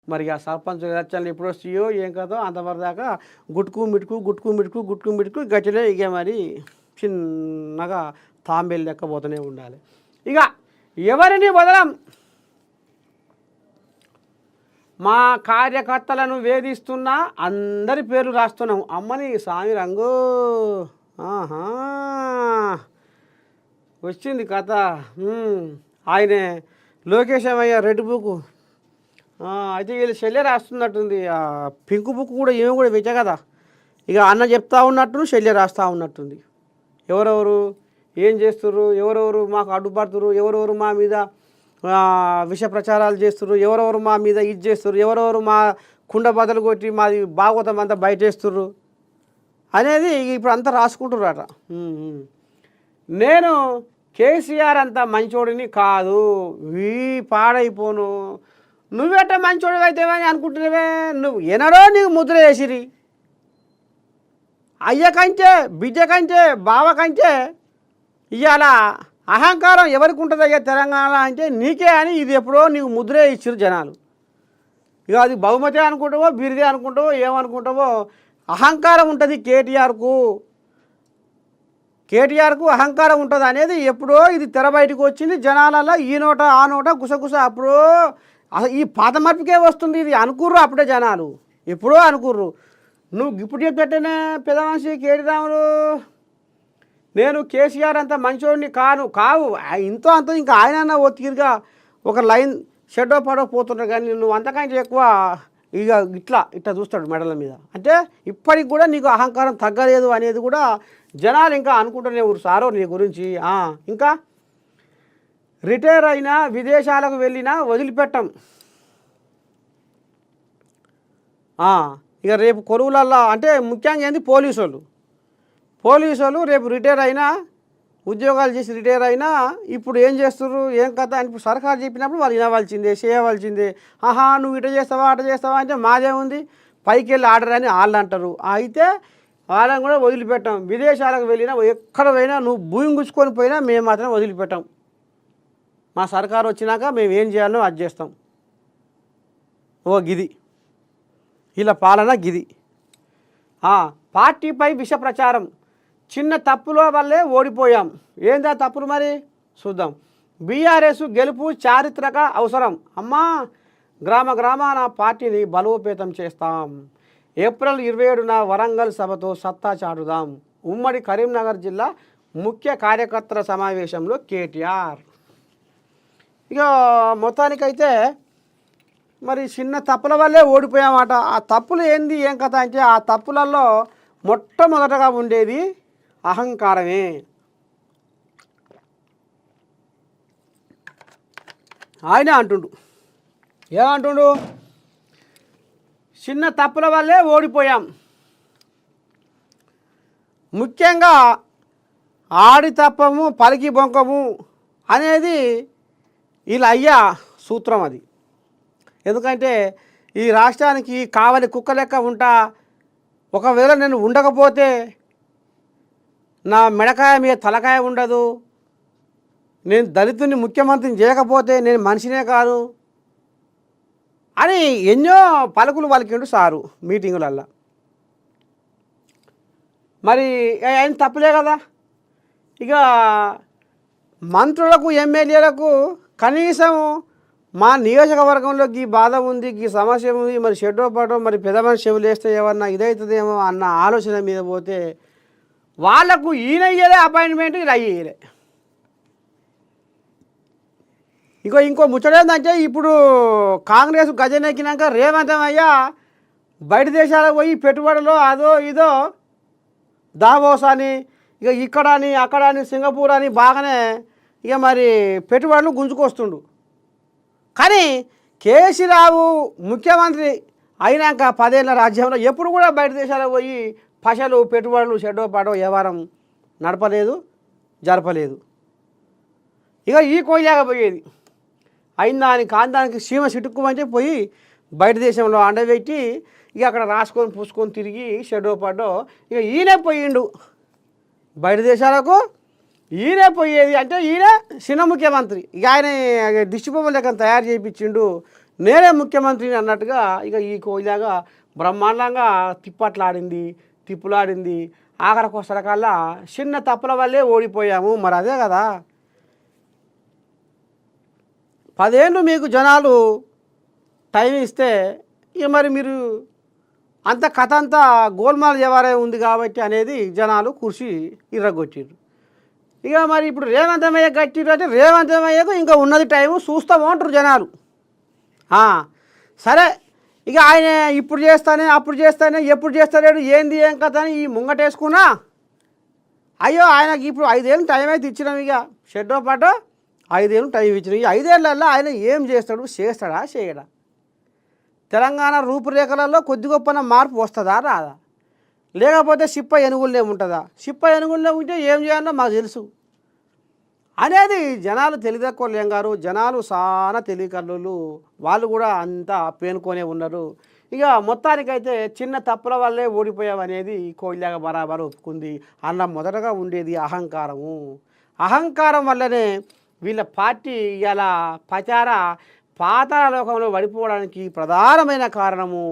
మరి ఆ సర్పంచ్ ఎలక్షన్లు ఎప్పుడు వస్తాయో ఏం కదో అంతవరకు దాకా గుట్టుకు మిటుకు గుట్టుకు మిటుకు గుట్టుకు మిటుకు గట్టిలో ఇక మరి చిన్నగా తాంబేలు లెక్క పోతూనే ఉండాలి. ఇక ఎవరిని వదలం, మా కార్యకర్తలను వేధిస్తున్న అందరి పేర్లు రాస్తున్నాం. అమ్మని స్వామి రంగు ఆహా వచ్చింది కథ. ఆయనే లోకేశమయ్య రెడ్ బుక్ అయితే వీళ్ళు శల్య రాస్తున్నట్టుంది. పింక్ బుక్ కూడా ఏమి కూడా పెట్టా కదా. ఇక అన్న చెప్తా ఉన్నట్టు శల్య రాస్తూ ఉన్నట్టుంది. ఎవరెవరు ఏం చేస్తుర్రు, ఎవరెవరు మాకు అడ్డుపడుతురు, ఎవరెవరు మా మీద విష ప్రచారాలు చేస్తుర్రు, ఎవరెవరు మా మీద ఇది చేస్తుర్రు, ఎవరెవరు మా కుండ బదలు కొట్టి మాది భాగవతం అంతా బయటేస్తుర్రు అనేది ఇప్పుడు అంతా రాసుకుంటుర్రట. నేను కేసీఆర్ అంత మంచోడిని కాదు, పాడైపోను, నువ్వెట్ట మంచోడివి అయితేవని అనుకుంటున్నావే, నువ్వు ఎనడో నీకు ముద్ర వేసిరి. అయ్య కంటే బిడ్డ కంటే బావ కంటే ఇవాళ అహంకారం ఎవరికి ఉంటుంది అయ్యా తెలంగాణ అంటే నీకే అని ఇది ఎప్పుడో నీకు ముద్రే ఇచ్చిరు జనాలు. ఇక అది బహుమతి అనుకుంటావో బిరిదే అనుకుంటావో ఏమనుకుంటావో అహంకారం ఉంటుంది కేటీఆర్కు అహంకారం ఉంటుంది అనేది ఎప్పుడో ఇది తెర బయటకు వచ్చింది. జనాలలో ఈ నోట ఆ నోట గుసగుస అప్పుడో అసలు ఈ పాత మార్పుకే వస్తుంది. ఇది అనుకుర్రు అప్పుడే జనాలు, ఎప్పుడో అనుకుర్రు. నువ్వు ఇప్పుడు చెప్పేటనే పెద్ద మనిషి కేటీ రాములు నేను కేసీఆర్ అంత మంచోడిని కావు ఇంతో అంత ఇంకా ఆయన ఓ తీరుగా ఒక లైన్ షెడ్డో పడో పోతుంటారు. కానీ నువ్వు అంతకంటే ఎక్కువ ఇక ఇట్లా చూస్తాడు మెడల మీద. అంటే ఇప్పటికి కూడా నీకు అహంకారం తగ్గలేదు అనేది కూడా జనాలు ఇంకా అనుకుంటూనే ఊరు సారో నీ గురించి. ఇంకా రిటైర్ అయినా విదేశాలకు వెళ్ళినా వదిలిపెట్టం. ఇక రేపు కొలువులల్లో అంటే ముఖ్యంగా ఏంది పోలీసు వాళ్ళు రేపు రిటైర్ అయినా ఉద్యోగాలు చేసి రిటైర్ అయినా ఇప్పుడు ఏం చేస్తుర్రు ఏం కథ అని ఇప్పుడు సర్కారు చెప్పినప్పుడు వాళ్ళు వినవలసిందే చేయవలసిందే. నువ్వు ఇట చేస్తావా అట చేస్తావా అంటే మాదే ఉంది పైకి వెళ్ళి ఆర్డర్ అని వాళ్ళు అంటారు. అయితే వాళ్ళని కూడా వదిలిపెట్టాం. విదేశాలకు వెళ్ళినా ఎక్కడ పోయినా నువ్వు భూమి గుచ్చుకొని పోయినా మేము మాత్రం వదిలిపెట్టాం. మా సర్కారు వచ్చినాక మేము ఏం చేయాలో అది చేస్తాం. గిది ఇలా పాలన గిది. పార్టీపై విష ప్రచారం, చిన్న తప్పుల వల్లే ఓడిపోయాం. ఏందా తప్పులు మరి చూద్దాం. బీఆర్ఎస్ గెలుపు చారిత్రక అవసరం. అమ్మా గ్రామాన పార్టీని బలోపేతం చేస్తాం. ఏప్రిల్ 27న వరంగల్ సభతో సత్తా చాటుదాం. ఉమ్మడి కరీంనగర్ జిల్లా ముఖ్య కార్యకర్తల సమావేశంలో కేటీఆర్. ఇక మొత్తానికైతే మరి చిన్న తప్పుల వల్లే ఓడిపోయామట. ఆ తప్పులు ఏంది ఏం కథ అంటే ఆ తప్పులలో మొట్టమొదటగా ఉండేది అహంకారమే. ఆయన అంటుండు ఏమంటుండు, చిన్న తప్పుల వల్లే ఓడిపోయాం. ముఖ్యంగా ఆడి తప్పము పలికి బొంకము అనేది ఇలా అయ్యా సూత్రం అది. ఎందుకంటే ఈ రాష్ట్రానికి కావలి కుక్క లెక్క ఉంటా, ఒకవేళ నేను ఉండకపోతే నా మెడకాయ మీద తలకాయ ఉండదు, నేను దళితుని ముఖ్యమంత్రిని చేయకపోతే నేను మనిషినే కాదు అని ఎన్నో పలుకులు పలికిండు సారు మీటింగులల్లో. మరి ఆయన తప్పులే కదా. ఇక మంత్రులకు ఎమ్మెల్యేలకు కనీసం మా నియోజకవర్గంలో ఈ బాధ ఉంది ఈ సమస్య ఉంది మరి షెడ్డో పాటో మరి పెద్ద మనిషి చెవులు వేస్తే ఏమన్నా ఇదవుతుందేమో అన్న ఆలోచన మీద పోతే వాళ్లకు ఈయన ఇయ్యలే అపాయింట్మెంట్, ఇలా అయ్యలే. ఇంకో ముచ్చటేందంటే ఇప్పుడు కాంగ్రెస్ గజనెక్కినాక రేవంత్ అయ్యా బయట దేశాలకు పోయి పెట్టుబడులు అదో ఇదో దావోస్ అని ఇక ఇక్కడని అక్కడని సింగపూర్ అని బాగానే ఇక మరి పెట్టుబడులు గుంజుకొస్తుండు. కానీ కేసీరావు ముఖ్యమంత్రి అయినాక 10 ఏళ్ళ రాజ్యంలో ఎప్పుడు కూడా బయట దేశాలకు పోయి పశలు పెట్టుబడులు షెడ్డో పాడో వ్యవహారం నడపలేదు జరపలేదు. ఇక ఈ కొయ్యకపోయేది అయిందాని కాందానికి సీమ సిటుక్కుమంటే పోయి బయట దేశంలో అండబెట్టి ఇక అక్కడ రాసుకొని పూసుకొని తిరిగి షెడ్డో పాడో ఇక ఈయనే పోయిండు బయట దేశాలకు. ఈయనే పోయేది అంటే ఈయన చిన్న ముఖ్యమంత్రి. ఇక ఆయన దిష్టిబొమ్మ లెక్క తయారు చేయించిండు. నేనే ముఖ్యమంత్రిని అన్నట్టుగా ఇక ఈ కోయిలాగా బ్రహ్మాండంగా తిప్పట్లాడింది, తిప్పులాడింది. ఆఖరికి వస్తరకల్లా చిన్న తప్పుల వల్లే ఓడిపోయాము. మరి అదే కదా, 10 ఏళ్ళు మీకు జనాలు టైం ఇస్తే ఇక మరి మీరు అంత కథ అంతా గోల్మాల్ వ్యవహారం ఉంది కాబట్టి అనేది జనాలు కుర్చీ ఇర్రగొట్టిర్రు. ఇక మరి ఇప్పుడు రేవంతమయ్య కట్టిర్రు అంటే రేవంతమయ్యకు ఇంకా ఉన్నది టైము చూస్తాము అంటారు జనాలు. సరే ఇక ఆయన ఇప్పుడు చేస్తానే అప్పుడు చేస్తానే ఎప్పుడు చేస్తాడు ఏంది ఏం కథ అని ఈ ముంగటేసుకున్నా. అయ్యో ఆయనకి ఇప్పుడు 5 ఏళ్ళు టైం అయితే ఇచ్చినాం. ఇక షెడ్డో పాటో 5 ఏళ్ళు టైం ఇచ్చినాం. ఈ 5 ఏళ్ళల్లో ఆయన ఏం చేస్తాడు, చేస్తాడా చేయడా? తెలంగాణ రూపురేఖలలో కొద్ది గొప్పన మార్పు వస్తుందా రాదా? లేకపోతే సిప్ప ఎనుగులే ఉంటుందా? సిప్ప ఎనుగులే ఉంటే ఏం చేయాలో మాకు తెలుసు అనేది జనాలు తెలియదక్కువ ఏం గారు. జనాలు చాలా తెలియకల్లు, వాళ్ళు కూడా అంతా పేనుకొనే ఉన్నారు. ఇక మొత్తానికైతే చిన్న తప్పుల వల్లే ఓడిపోయామనేది కోయిలాగా బరాబరు ఒప్పుకుంది. అలా మొదటగా ఉండేది అహంకారము. అహంకారం వల్లనే వీళ్ళ పార్టీ ఇలా పాతాళ లోకంలో పడిపోవడానికి ప్రధానమైన కారణము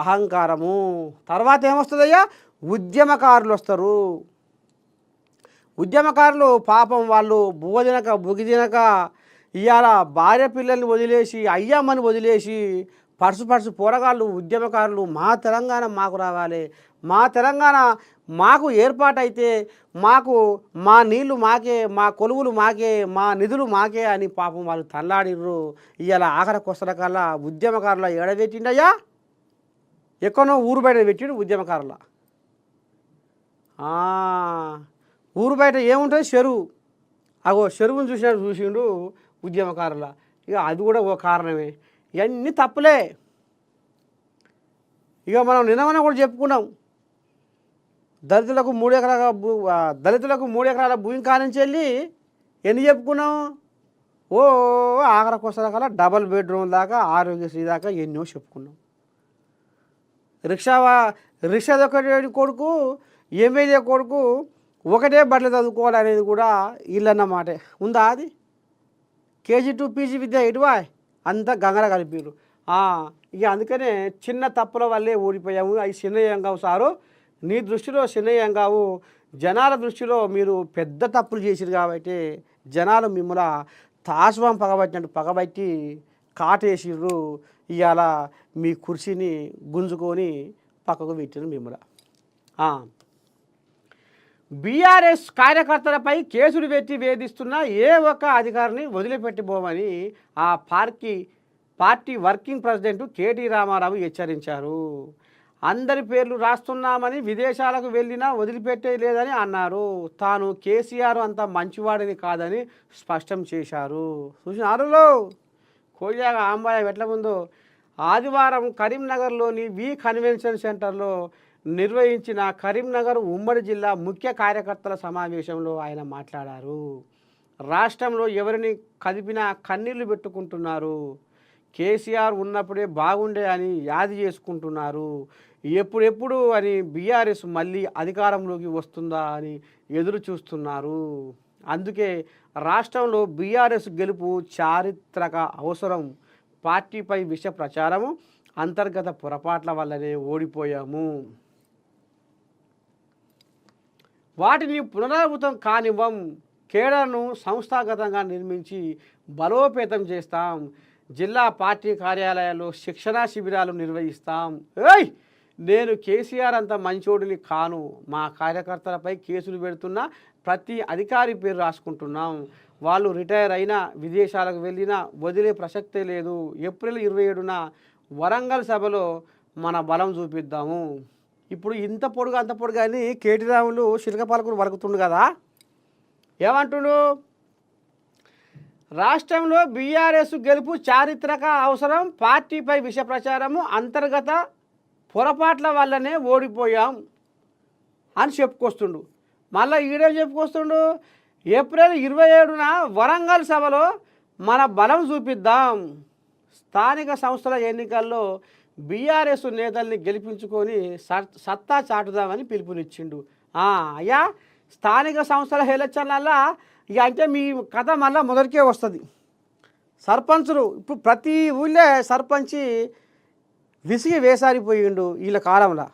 అహంకారము. తర్వాత ఏమొస్తుందయ్యా, ఉద్యమకారులు వస్తారు. ఉద్యమకారులు పాపం వాళ్ళు బుగిదినక ఇవాళ భార్య పిల్లల్ని వదిలేసి అయ్యమ్మని వదిలేసి పరుసు పోరగాళ్ళు ఉద్యమకారులు మా తెలంగాణ మాకు రావాలి, మా తెలంగాణ మాకు ఏర్పాటైతే మాకు మా నీళ్లు మాకే, మా కొలువులు మాకే, మా నిధులు మాకే అని పాపం వాళ్ళు తల్లాడిర్రు. ఇవాళ ఆఖరికి వస్తరకల్లా ఉద్యమకారుల ఏడబెట్టిండయ్యా, ఎక్కడో ఊరు బయట పెట్టిండు ఉద్యమకారుల. ఊరు బయట ఏముంటుంది, చెరువు. చెరువును చూసిండు ఉద్యమకారుల. ఇక అది కూడా ఓ కారణమే. ఇవన్నీ తప్పులే. ఇక మనం నిన్న కూడా చెప్పుకున్నాం, దళితులకు 3 ఎకరాల భూమి కానించి వెళ్ళి ఎన్ని చెప్పుకున్నాం. ఆఖరికి వస్తరకల్లా డబల్ బెడ్రూమ్ దాకా, ఆరోగ్యశ్రీ దాకా ఎన్నో చెప్పుకున్నాం. రిక్షా కొడుకు ఎమ్మెల్యే కొడుకు ఒకటే బట్టలు చదువుకోవాలనేది కూడా ఇల్లన్నమాట ఉందా? అది KG to PG విద్య ఇటువా అంతా గంగర కలిపారు. ఇక అందుకనే చిన్న తప్పుల వల్లే ఓడిపోయాము. అవి చిన్నయ్యం కావు సారు, నీ దృష్టిలో చిన్నయ్యం కావు, జనాల దృష్టిలో మీరు పెద్ద తప్పులు చేసిరు కాబట్టి జనాలు మిమ్మల్ని తాస్వం పగబట్టి కాటేసిర్రు. ఇవాళ మీ కుర్చీని గుంజుకొని పక్కకు పెట్టిరు మిమ్మల్ని. బీఆర్ఎస్ కార్యకర్తలపై కేసులు పెట్టి వేధిస్తున్న ఏ ఒక్క అధికారిని వదిలిపెట్టిపోమని ఆ party working president KT Rama Rao హెచ్చరించారు. అందరి పేర్లు రాస్తున్నామని విదేశాలకు వెళ్ళినా వదిలిపెట్టే లేదని అన్నారు. తాను కేసీఆర్ అంత మంచివాడిని కాదని స్పష్టం చేశారు. చూసినారులో కోయిలాగా ఆంబాయ ఎట్ల ముందో ఆదివారం కరీంనగర్లోని కన్వెన్షన్ సెంటర్లో నిర్వహించిన కరీంనగర్ ఉమ్మడి జిల్లా ముఖ్య కార్యకర్తల సమావేశంలో ఆయన మాట్లాడారు. రాష్ట్రంలో ఎవరిని కదిపినా కన్నీళ్లు పెట్టుకుంటున్నారు. కేసీఆర్ ఉన్నప్పుడే బాగుండే అని యాది చేసుకుంటున్నారు. ఎప్పుడెప్పుడు అని బీఆర్ఎస్ మళ్ళీ అధికారంలోకి వస్తుందా అని ఎదురు చూస్తున్నారు. అందుకే రాష్ట్రంలో బీఆర్ఎస్ గెలుపు చారిత్రక అవసరం. పార్టీపై విష ప్రచారము, అంతర్గత పొరపాట్ల వల్లనే ఓడిపోయాము. వాటిని పునరావృతం కానివ్వం. కేడర్ను సంస్థాగతంగా నిర్మించి బలోపేతం చేస్తాం. జిల్లా పార్టీ కార్యాలయాల్లో శిక్షణా శిబిరాలు నిర్వహిస్తాం. నేను కేసీఆర్ అంత మంచోడిని కాను. మా కార్యకర్తలపై కేసులు పెడుతున్నా ప్రతి అధికారి పేరు రాసుకుంటున్నాం. వాళ్ళు రిటైర్ అయినా విదేశాలకు వెళ్ళినా వదిలే ప్రసక్తే లేదు. ఏప్రిల్ 27న వరంగల్ సభలో మన బలం చూపిద్దాము. ఇప్పుడు ఇంత పొడుగు అంత పొడుగు అని కేటీ రాములు శిల్కపాలకులు వలుకుతుండు కదా, ఏమంటుండు? రాష్ట్రంలో బీఆర్ఎస్ గెలుపు చారిత్రక అవసరం, పార్టీపై విష ప్రచారము, అంతర్గత పొరపాట్ల వల్లనే ఓడిపోయాం అని చెప్పుకొస్తుండు. మళ్ళీ ఈడేం చెప్పుకొస్తుండు? ఏప్రిల్ 27న వరంగల్ సభలో మన బలం చూపిద్దాం. స్థానిక సంస్థల ఎన్నికల్లో బీఆర్ఎస్ నేతల్ని గెలిపించుకొని సత్తా చాటుదామని పిలుపునిచ్చిండు. అయ్యా స్థానిక సంస్థల ఎలక్షన్లల్లా ఇక అంటే మీ కథ మళ్ళీ మొదటికే వస్తుంది. సర్పంచులు ఇప్పుడు ప్రతి ఊళ్ళే సర్పంచి విసిగి వేసారిపోయిండు వీళ్ళ కాలంలో.